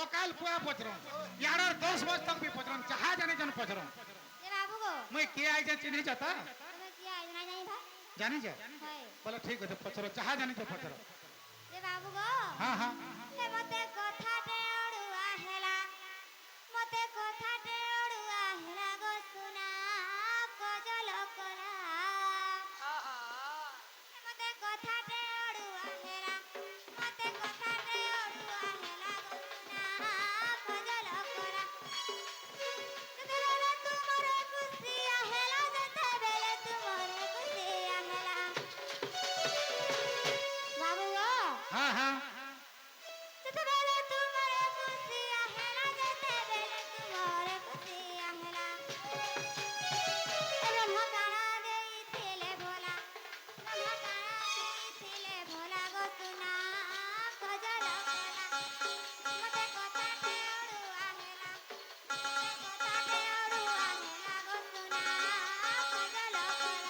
সকাল পুয়া পচরম ইয়ার 10 বজ তক भी পচরম যাহা জানি জন পচরম ए बाबू गो মুই কে আইছে চিনি যতা তুমি কি আইজ না জানি ভা জানি যা হয় বলে ঠিক আছে পচর যাহা জানি তো পচর ए बाबू गो হ্যাঁ হ্যাঁ ए मते कथाटे ओडुआ हेला मते कथाटे ओडुआ हेला गो सुना कजल कला ए मते कथाटे ओडुआ हेला मते कथाटे ओडुआ हेला गो सुना कजल कला जेतेबेले तुमरे खुशिया हेला जेतेबेले तुमरे खुशिया हेला बाबू गो হ্যাঁ হ্যাঁ जेतेबेले तुमरे खुशिया हेला जेतेबेले तुमरे खुशिया हेला ब्रह्म काना देइथिले भोला ब्रह्म काना देइथिले भोला गो सुना कजल कला मते कथाटे ओडुआ हेला मते कथाटे ओडुआ हेला गो सुना कजल कला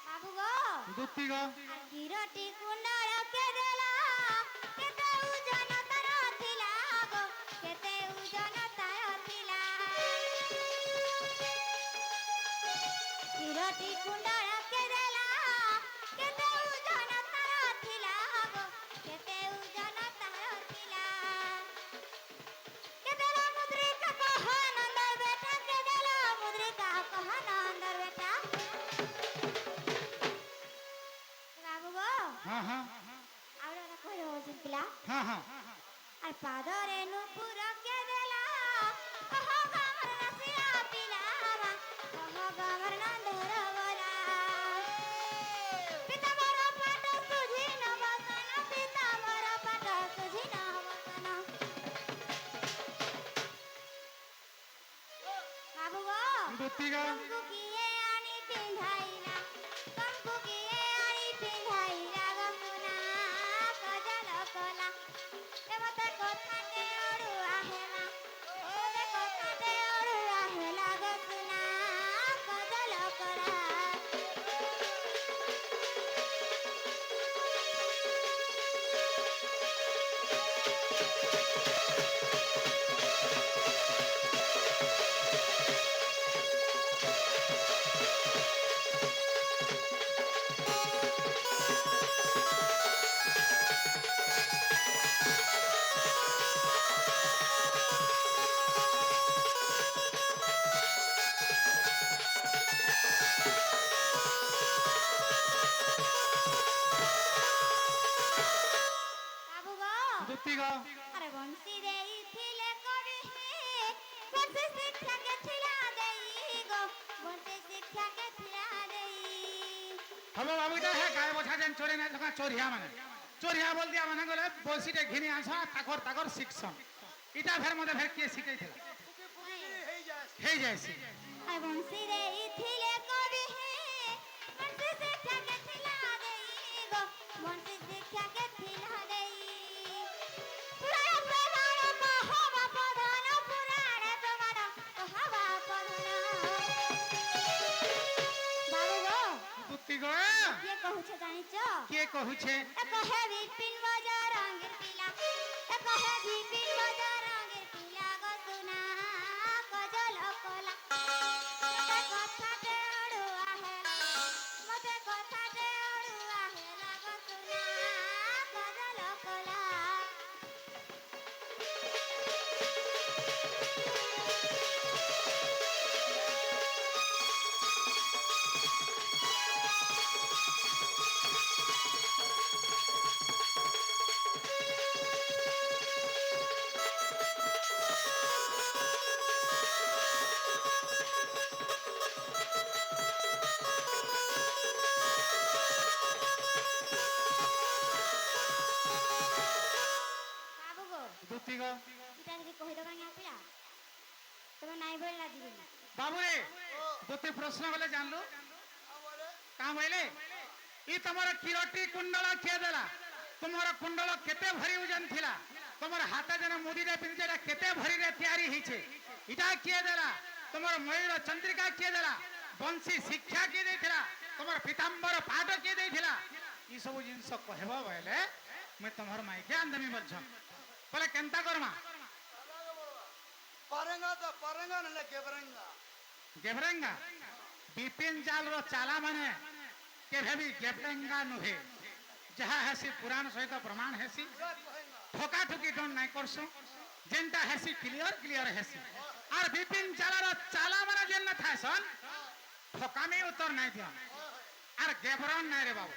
बाबू गो দুতি গো गिरटी कुंडल के देला केते उजन तार थिला गो केते उजन तार थिला गिरटी कुंडल के देला केते उजन तार थिला गो केते उजन तार थिला केतेला मुद्रिका कह नंद बेटा केतेला मुद्रिका कह नंद बेटा बाबू गो হ্যাঁ হ্যাঁ आवडा ना कोई ओजन पिला হ্যাঁ হ্যাঁ আর পাদরে নুপুর কে দেলা কহ গামর রসিয়া পিলা কহ গামর নন্দর বলা পিতা মর পাট সুঝি ন বসন পিতা মর পাট সুঝি ন বসন বাবু গো দুতি গো তমকু কিয়ে আনি পিন্ধাইলা তমকু কিয়ে আনি পিন্ধাইলা গো সুনা কজল কলা এ মতে কথাতে ওড়ুয়া হেলা মতে কথাতে ওড়ুয়া হেলা গো সুনা কজল কলা বাবু গো দুতি গো আরে বংশী দেইছিলে কবি বংশী শিক্ষাকে ছিলা দেই গো বংশী শিক্ষাকে ছিলা দেই হলো বাবু এটা হে গায়ে বসা যেন চোরে না তখন চোরিয়া মানে চোরিয়া বল দিয়া মানে গলে বসিটে ঘিনি আসা তাকর তাকর শিখছন এটা ফের মধ্যে ফের কে শিখাইছিল হেই যাইছি আর বংশী দেইছিলে কবি বংশী শিক্ষাকে ছিলা দেই গো বংশী শিক্ষাকে ছিলা দেই পুরাণ প্রধান কহবা প্রধান পুরাণ প্রধান কহবা প্রধান বাবু গো দুতি গো কে কহুছে জানিছ কে কহুছে এক হে বিপিন বাজার রঙের পিলা এক হে বিপিন বাজার রঙের পিলা গো সুনা কজল কলা মতে কথাতে ওড়ুয়া হেলা মতে কথাতে ওড়ুয়া হেলা গো সুনা কজল কলা বেলা দিবি না বাবু রে দুটি প্রশ্ন বলে জানলু কাম হইলে ই তোমার কিরটি কুণ্ডল কিয়ে দেলা তোমার কুণ্ডল কেতে ভরি ওজন থিলা তোমার হাতে যেন মুদিরে পিঁধে এটা কেতে ভরিরে তৈরি হয়েছে এটা কিয়ে দেলা তোমার ময়ূর চন্দ্রিকা কিয়ে দেলা বংশী শিক্ষা কিয়ে দেইছিলা তোমার পীতাম্বর পাঠ কিয়ে দেইছিলা ই সব জিনিস কহব বলে মুই তোমার মাইকে আনদেমি বলছ বলে কেনতা করমা পারেঙ্গা তো পারেঙ্গা নলে গেবরেঙ্গা গেভরেঙ্গা বিপিন জালর চালা মানে কেভে বি গেভরেঙ্গা নুহে যাহা হেসি পুরাণ সহিত প্রমাণ হেসি পুরা কহেঙ্গা ঠকা ঠকি ডন নাই করছো যেনটা হেসি ক্লিয়ার ক্লিয়ার হেসি আর বিপিন জালর চালা মানে যেন না থাইছন ঠকামি উত্তর নাই দিও আর গেভরন নাই রে বাবু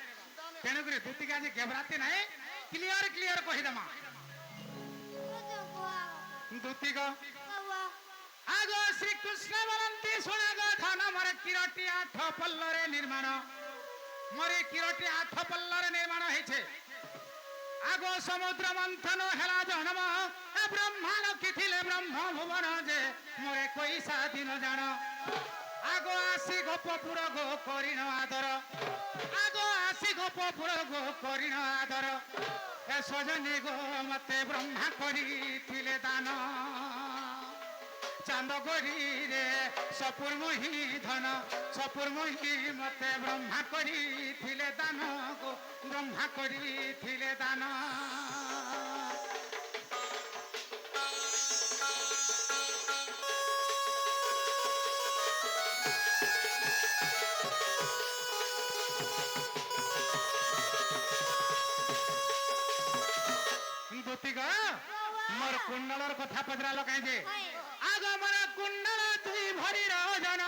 তেণুকরি দুটিকে আজ গেভরাতে নাই ক্লিয়ার ক্লিয়ার কহিদেমা তো কোয়া দুটিক কোয়া আগো শ্রীকৃষ্ণ বলন্তি শুনে গো ধন মর কিরটি আঠ পল্লরে নির্মাণ মরে কিরটি আঠ পল্লরে নির্মাণ হয়েছে আগো সমুদ্র মন্থন হেলা জন্ম এ ব্রহ্মা লক্ষিলে ব্রহ্ম ভুবন যে মরে কইসা দিন জাণ আগো আসি গোপপুর গো করিণ আদর আগো আসি গোপপুর গো করিণ আদর এ সজনী গো মতে ব্রহ্মা করিলে দান চাঁদ গরি রে সপুর মহি ধন সপুর মহি মতে ব্রহ্মা করিলে দান গো ব্রহ্মা করিলে দান দুতিক মোর কুণ্ডলর কথা পচরাল কাই যে হয় আগ মর কুণ্ডল তুই ভরি রজন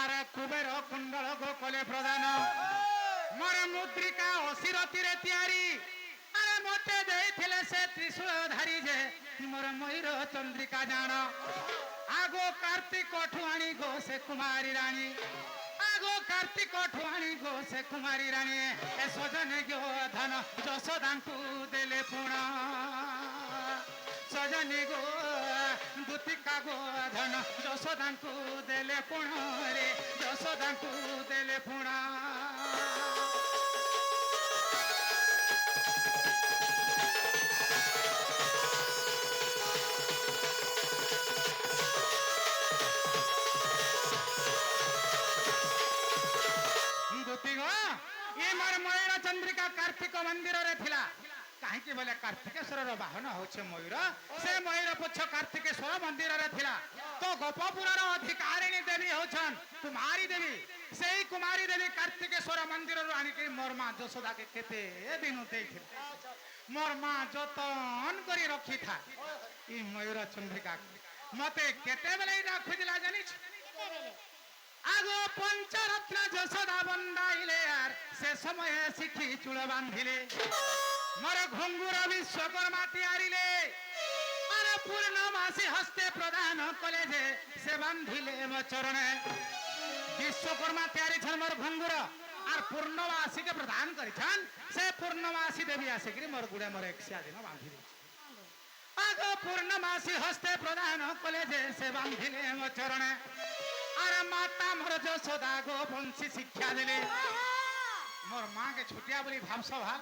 আর কুবের কুণ্ডল গো কলে প্রদান মোর মুদ্রিকা অশিরতিরে তিয়ারি আরে মতে দেইছিলে সে ত্রিশূল ধারি যে মোর ময়ূর চন্দ্রিকা জাণ আগো কার্তিক ঠুয়াণী গো সে কুমারী রানী আগো কার্তিক ঠুয়াণী গো সে কুমারী রানী এ সজনে গো ধন যশোদাঙ্কু দেলে পুণ সজনী গো দুতিকা গো ধন যশোদাঙ্কু দেলে পুণ রে যশোদাঙ্কু দেলে পুণ দুতিক ই মোর ময়ূর চন্দ্রিকা কার্তিক মন্দিরে থিলা কাহিଁକି ବୋଲେ କାର୍ତ୍ତିକେଶ୍ୱରର ବାହନ ହଉଛି ମୟୂର ସେ ମୟୂର ପୁଚ୍ଛ କାର୍ତ୍ତିକେଶ୍ୱର ମନ୍ଦିରରେ ଥିଲା ତ ଗୋପପୁରର ଅଧିକାରିଣୀ ଦେବୀ ହଉଛନ୍ କୁମାରୀ ଦେବୀ ସେଇ କୁମାରୀ ଦେବୀ କାର୍ତ୍ତିକେଶ୍ୱର ମନ୍ଦିରରୁ ଆଣିକି ମୋର ମା ଯଶୋଦାକେ କେତେ ଦିନ ଦେଇଥିଲେ ମୋର ମା ଯତନ କରି ରଖିଥା ଇ ମୟୂର ଚନ୍ଦ୍ରିକା ମତେ କେତେବେଳେ ଏଇଟା ଖୋଜିଲା ଜାଣିଛ କେତେବେଳେ আগো পঞ্চরত্ন যশোদা বন্দাইলে আর সে সময়ে শিখি চুল বাঁধিলে মোর ঘুঙ্গুর বিশ্বকর্মা তিয়ারিলে আর পূর্ণমাসী হস্তে প্রদান কলে যে সে বাঁধিলে মো চরণে বিশ্বকর্মা তিয়ারি ছন মোর ঘুঙ্গুর আর পূর্ণমাসীকে প্রদান করিছন সে পূর্ণমাসী দেবী আসিকি মোর গুড়ে মোর 100 দিন বাঁধি দিয়েছে আগো পূর্ণমাসী হস্তে প্রদান কলে যে সে বাঁধিলে মো চরণে আর মাতা মোর যশোদা গো বংশী শিক্ষা দিলে মোর মা কে ছুটিয়া বলি ভাবছ ভাব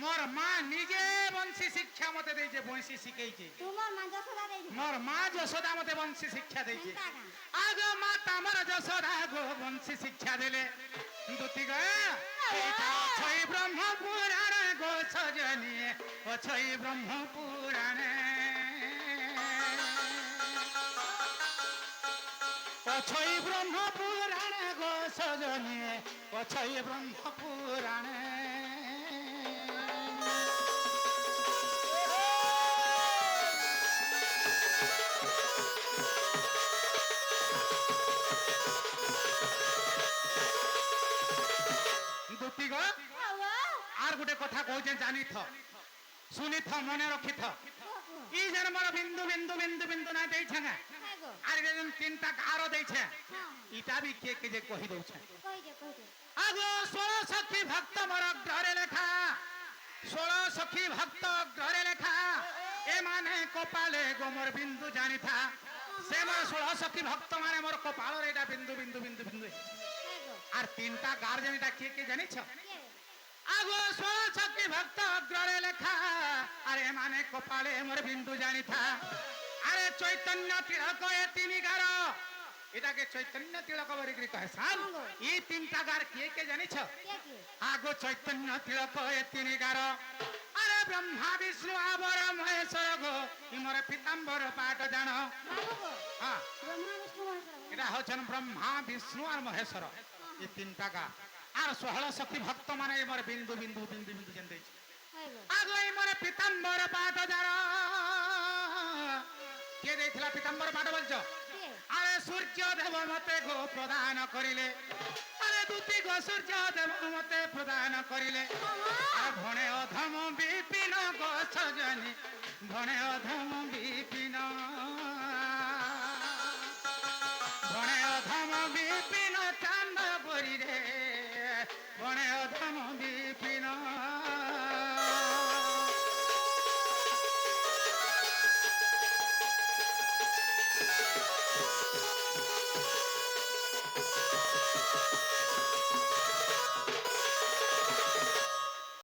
মোর মা নিজে বংশী শিক্ষা মতে দেইছে বংশী শিখাইছে তোমার মা যশোদা দেই মোর মা যশোদা মতে বংশী শিক্ষা দেইছে চিন্তা না। আগ মাতা মোর যশোদা গো বংশী শিক্ষা দিলে দুতি গো ছই ব্রহ্ম পুরাণ গো সজনী ও ছই ব্রহ্ম পুরাণে অছই ব্রহ্ম পুরাণে গো সজনী অছই ব্রহ্ম পুরাণে দুটি গো আর গোটে কথা কହୁଛେ জানিথ শুনিথ মনে রখিথ ই যেন মোর বিন্দু বিন্দু বিন্দু বিন্দু না দেইছে না আর যেন তিনটা গারো দেইছে ইটা বি কে কে যে কহি দউছে আগো 16 সখী ভক্ত মোর গ্রহে লেখা 16 সখী ভক্ত গ্রহে লেখা এ মানে কপালে গোমর বিন্দু জানিথা সে মোর 16 সখী ভক্ত মানে মোর কপালর এটা বিন্দু বিন্দু বিন্দু বিন্দু হ্যাঁ গো আর তিনটা গার্জেন এটা কে কে জানিছ কে আগো 16 সখী ভক্ত অগ্রে লেখা আর এ মানে কপালে মোর বিন্দু জানিথা আরে চৈতন্য তিলক এ তিনি গার এটাকে চৈতন্য তিলক বলি কহে সান এই তিনটা গার কে কে জানিছ কে কে আগো চৈতন্য তিলক এ তিনি গার আরে ব্রহ্মা বিষ্ণু আবর মহেশ্বর গো ইমর পিতাম্বর পাঠ জান বাবু গো হ্যাঁ ব্রহ্মা বিষ্ণু মহেশ্বর এটা হচ্ছেন ব্রহ্মা বিষ্ণু আর মহেশ্বর এই তিনটা গা আর 16 সখী ভক্ত মানে ইমর বিন্দু বিন্দু বিন্দু বিন্দু যেন দেইছে হ্যাঁ গো আগো ইমর পিতাম্বর পাঠ জান কে দেইছিলা পিতাম্বর পাঠ বলছো কে আরে সূর্য দেব মতে গো প্রদান করিলে আরে দুতি গো সূর্য দেব মতে প্রদান করিলে আর ভণে অধম বিপিন গো সজনী ভণে অধম বিপিন